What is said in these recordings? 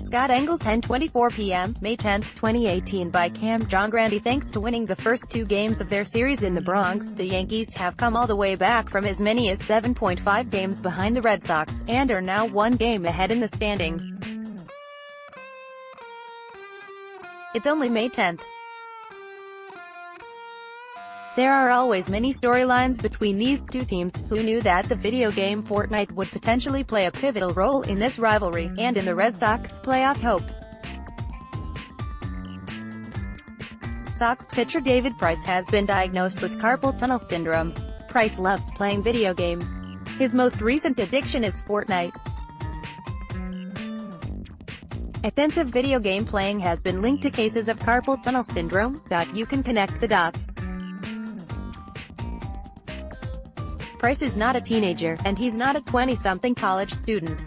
Scott Engel 10:24 p.m., May 10, 2018 By Cam Giangrande Thanks to winning the first two games of their series in the Bronx, the Yankees have come all the way back from as many as 7.5 games behind the Red Sox, and are now one game ahead in the standings. It's only May 10th. There are always many storylines between these two teams. Who knew that the video game Fortnite would potentially play a pivotal role in this rivalry, and in the Red Sox playoff hopes? Sox pitcher David Price has been diagnosed with carpal tunnel syndrome. Price loves playing video games. His most recent addiction is Fortnite. Extensive video game playing has been linked to cases of carpal tunnel syndrome. You can connect the dots. Price is not a teenager, and he's not a 20-something college student.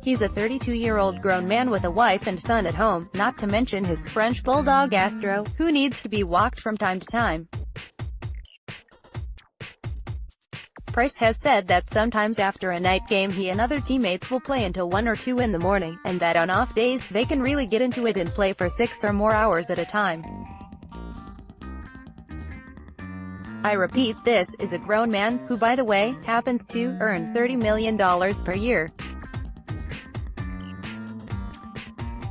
He's a 32-year-old grown man with a wife and son at home, not to mention his French bulldog Astro, who needs to be walked from time to time. Price has said that sometimes after a night game he and other teammates will play until 1 or 2 in the morning, and that on off days, they can really get into it and play for 6 or more hours at a time. I repeat, this is a grown man, who by the way, happens to earn $30 million per year.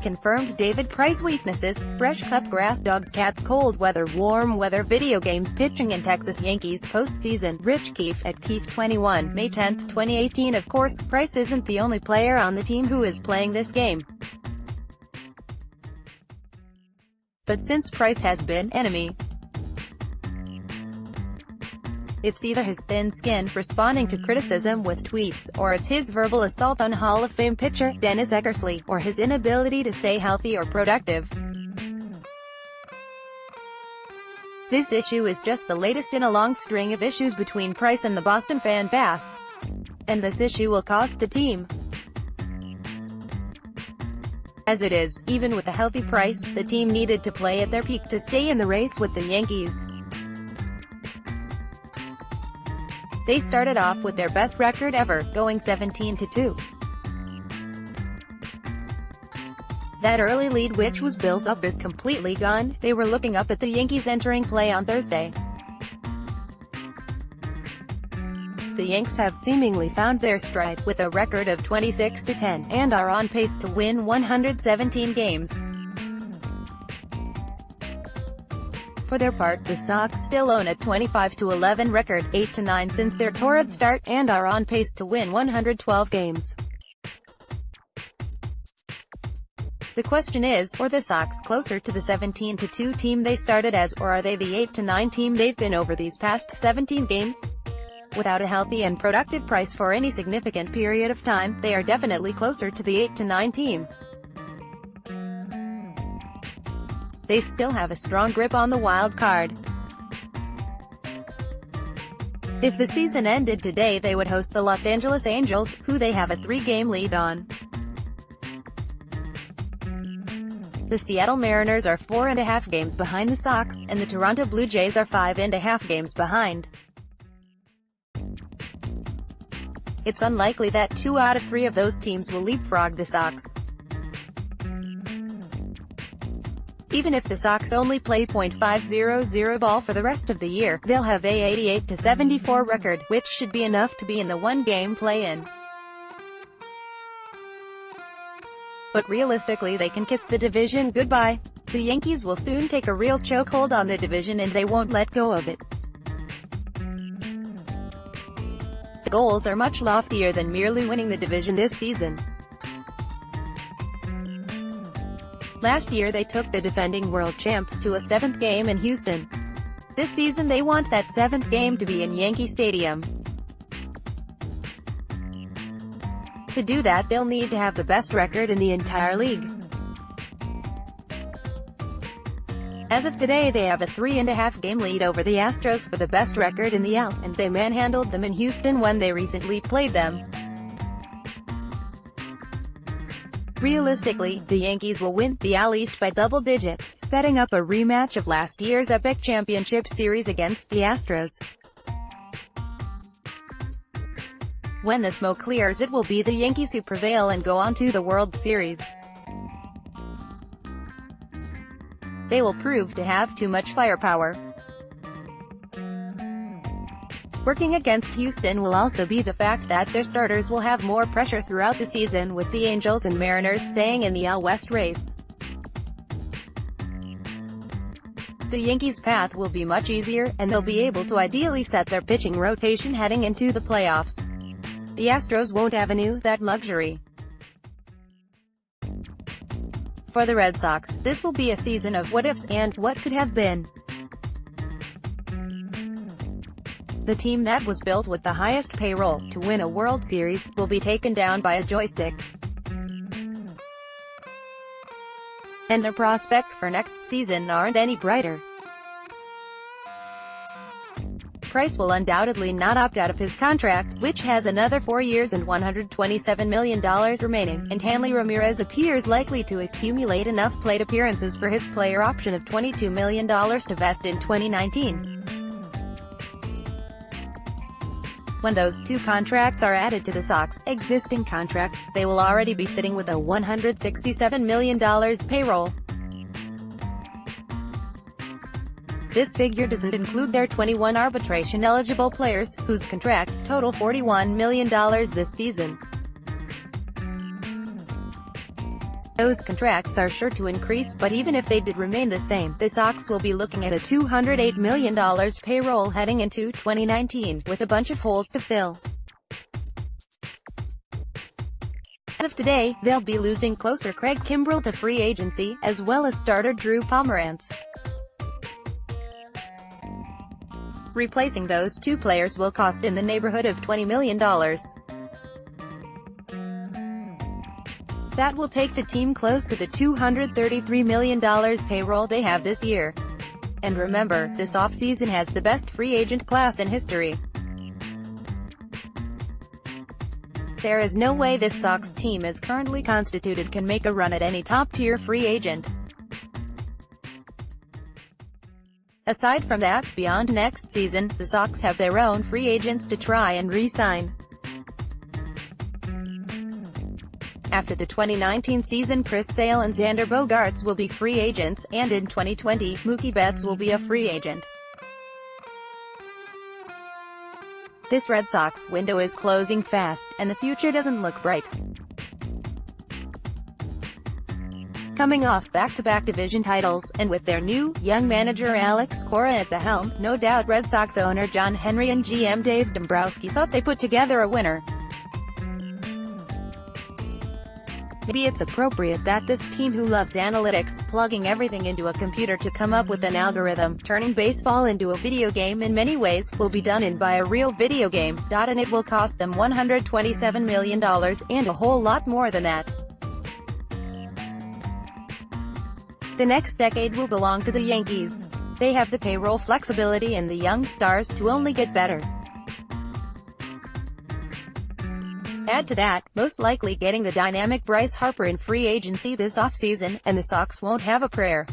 Confirmed. David Price weaknesses: fresh cut grass, dogs, cats, cold weather, warm weather, video games, pitching in Texas Yankees postseason. Rich Keefe at Keefe21, May 10, 2018 Of course, Price isn't the only player on the team who is playing this game. But since Price has been enemy, it's either his thin skin, responding to criticism with tweets, or it's his verbal assault on Hall of Fame pitcher Dennis Eckersley, or his inability to stay healthy or productive. This issue is just the latest in a long string of issues between Price and the Boston fan base. And this issue will cost the team. As it is, even with a healthy Price, the team needed to play at their peak to stay in the race with the Yankees. They started off with their best record ever, going 17-2. That early lead, which was built up, is completely gone. They were looking up at the Yankees entering play on Thursday. The Yanks have seemingly found their stride, with a record of 26-10, and are on pace to win 117 games. For their part, the Sox still own a 25-11 record, 8-9 since their torrid start, and are on pace to win 112 games. The question is, are the Sox closer to the 17-2 team they started as, or are they the 8-9 team they've been over these past 17 games? Without a healthy and productive Price for any significant period of time, they are definitely closer to the 8-9 team. They still have a strong grip on the wild card. If the season ended today, they would host the Los Angeles Angels, who they have a 3-game lead on. The Seattle Mariners are 4.5 games behind the Sox, and the Toronto Blue Jays are 5.5 games behind. It's unlikely that 2 out of 3 of those teams will leapfrog the Sox. Even if the Sox only play .500 ball for the rest of the year, they'll have a 88-74 record, which should be enough to be in the one-game play-in. But realistically, they can kiss the division goodbye. The Yankees will soon take a real chokehold on the division, and they won't let go of it. The goals are much loftier than merely winning the division this season. Last year they took the defending world champs to a 7th game in Houston. This season they want that 7th game to be in Yankee Stadium. To do that, they'll need to have the best record in the entire league. As of today, they have a 3.5 game lead over the Astros for the best record in the AL, and they manhandled them in Houston when they recently played them. Realistically, the Yankees will win the AL East by double digits, setting up a rematch of last year's epic championship series against the Astros. When the smoke clears, it will be the Yankees who prevail and go on to the World Series. They will prove to have too much firepower. Working against Houston will also be the fact that their starters will have more pressure throughout the season, with the Angels and Mariners staying in the AL West race. The Yankees' path will be much easier, and they'll be able to ideally set their pitching rotation heading into the playoffs. The Astros won't have that luxury. For the Red Sox, this will be a season of what-ifs and what could have been. The team that was built with the highest payroll to win a World Series will be taken down by a joystick. And their prospects for next season aren't any brighter. Price will undoubtedly not opt out of his contract, which has another 4 years and $127 million remaining, and Hanley Ramirez appears likely to accumulate enough plate appearances for his player option of $22 million to vest in 2019. When those two contracts are added to the Sox existing contracts, they will already be sitting with a $167 million payroll. This figure doesn't include their 21 arbitration-eligible players, whose contracts total $41 million this season. Those contracts are sure to increase, but even if they did remain the same, the Sox will be looking at a $208 million payroll heading into 2019, with a bunch of holes to fill. As of today, they'll be losing closer Craig Kimbrell to free agency, as well as starter Drew Pomeranz. Replacing those two players will cost in the neighborhood of $20 million. That will take the team close to the $233 million payroll they have this year. And remember, this offseason has the best free agent class in history. There is no way this Sox team as currently constituted can make a run at any top-tier free agent. Aside from that, beyond next season, the Sox have their own free agents to try and re-sign. After the 2019 season, Chris Sale and Xander Bogaerts will be free agents, and in 2020, Mookie Betts will be a free agent. This Red Sox window is closing fast, and the future doesn't look bright. Coming off back-to-back division titles, and with their new, young manager Alex Cora at the helm, no doubt Red Sox owner John Henry and GM Dave Dombrowski thought they put together a winner. Maybe it's appropriate that this team who loves analytics, plugging everything into a computer to come up with an algorithm, turning baseball into a video game in many ways, will be done by a real video game, and it will cost them $127 million, and a whole lot more than that. The next decade will belong to the Yankees. They have the payroll flexibility and the young stars to only get better. Add to that, most likely getting the dynamic Bryce Harper in free agency this offseason, and the Sox won't have a prayer.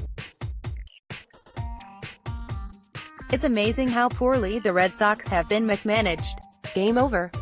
It's amazing how poorly the Red Sox have been mismanaged. Game over.